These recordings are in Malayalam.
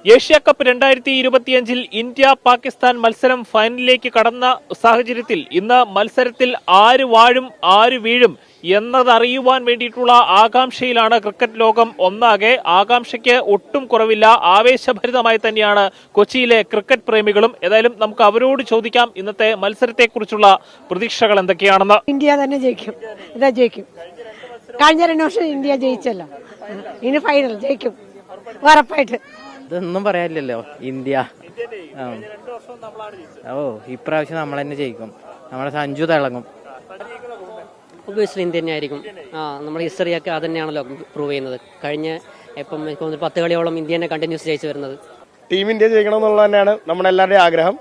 ഏഷ്യ കപ്പ് 2025 ഇന്ത്യ പാകിസ്ഥാൻ മത്സരം ഫൈനലിലേക്ക് കടന്ന സാഹചര്യത്തിൽ ഇന്ന് മത്സരത്തിൽ ആര് വാഴും ആര് വീഴും എന്നതറിയുവാൻ വേണ്ടിയിട്ടുള്ള ആകാംക്ഷയിലാണ് ക്രിക്കറ്റ് ലോകം ഒന്നാകെ. ആകാംക്ഷയ്ക്ക് ഒട്ടും കുറവില്ല. ആവേശഭരിതമായി തന്നെയാണ് കൊച്ചിയിലെ ക്രിക്കറ്റ് പ്രേമികളും. ഏതായാലും നമുക്ക് അവരോട് ചോദിക്കാം ഇന്നത്തെ മത്സരത്തെക്കുറിച്ചുള്ള പ്രതീക്ഷകൾ എന്തൊക്കെയാണെന്ന്. ഇന്ത്യ തന്നെ ജയിക്കും. കഴിഞ്ഞ 2 വർഷം ഇന്ത്യ ജയിച്ചല്ലോ, ഇനി ഫൈനൽ ജയിക്കും ഉറപ്പായിട്ട്. ഇതൊന്നും പറയാനില്ലല്ലോ. ഇന്ത്യ ഇപ്രാവശ്യം നമ്മൾ തന്നെ ജയിക്കും. നമ്മുടെ സഞ്ജു തിളങ്ങും. ഒബ്വിയസ്ലി ഇന്ത്യ തന്നെ ആയിരിക്കും. നമ്മുടെ ഹിസ്റ്ററിയൊക്കെ അത് തന്നെയാണല്ലോ പ്രൂവ് ചെയ്യുന്നത്. കഴിഞ്ഞ 10 കളിയോളം ഇന്ത്യ തന്നെ കണ്ടിന്യൂസ് ജയിച്ചു വരുന്നത്. ടീം ഇന്ത്യ ജയിക്കണം എന്നുള്ളത് തന്നെയാണ് നമ്മുടെ എല്ലാവരുടെയും ആഗ്രഹം.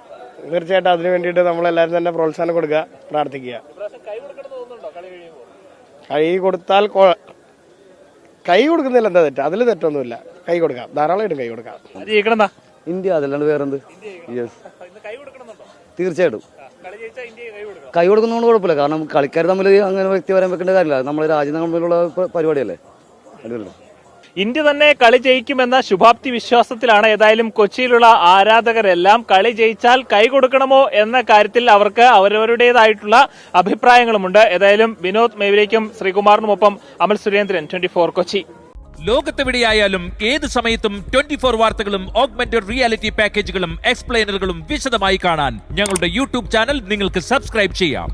തീർച്ചയായിട്ടും അതിനു വേണ്ടിയിട്ട് നമ്മളെല്ലാവരും തന്നെ പ്രോത്സാഹനം കൊടുക്കുക, പ്രാർത്ഥിക്കുക. കൈ കൊടുക്കുന്നില്ല, എന്താ തെറ്റ്? അതിൽ തെറ്റൊന്നുമില്ല. കൈ കൊടുക്കാം, ധാരാളമായിട്ടും കൈ കൊടുക്കാം. ഇന്ത്യ അതല്ലാണ്ട് വേറെന്ത്? തീർച്ചയായിട്ടും കൈ കൊടുക്കുന്നതുകൊണ്ട് കുഴപ്പമില്ല. കാരണം കളിക്കാർ തമ്മിൽ അങ്ങനെ വ്യക്തി വരാൻ വെക്കേണ്ട കാര്യമില്ല. നമ്മുടെ രാജ്യം തമ്മിലുള്ള പരിപാടിയല്ലേ. ഇന്ത്യ തന്നെ കളി ജയിക്കുമെന്ന ശുഭാപ്തി വിശ്വാസത്തിലാണ് ഏതായാലും കൊച്ചിയിലുള്ള ആരാധകരെല്ലാം. കളി ജയിച്ചാൽ കൈ കൊടുക്കണമോ എന്ന കാര്യത്തിൽ അവർക്ക് അവരവരുടേതായിട്ടുള്ള അഭിപ്രായങ്ങളുമുണ്ട്. ഏതായാലും വിനോദ് മേവിലേക്കും ശ്രീകുമാറിനുമൊപ്പം അമൽ സുരേന്ദ്രൻ, 24 കൊച്ചി. ലോകത്തെവിടെയായാലും ഏത് സമയത്തും 24 വാർത്തകളും ഓഗ്മെന്റഡ് റിയാലിറ്റി പാക്കേജുകളും എക്സ്പ്ലെയിനറുകളും വിശദമായി കാണാൻ ഞങ്ങളുടെ യൂട്യൂബ് ചാനൽ നിങ്ങൾക്ക് സബ്സ്ക്രൈബ് ചെയ്യാം.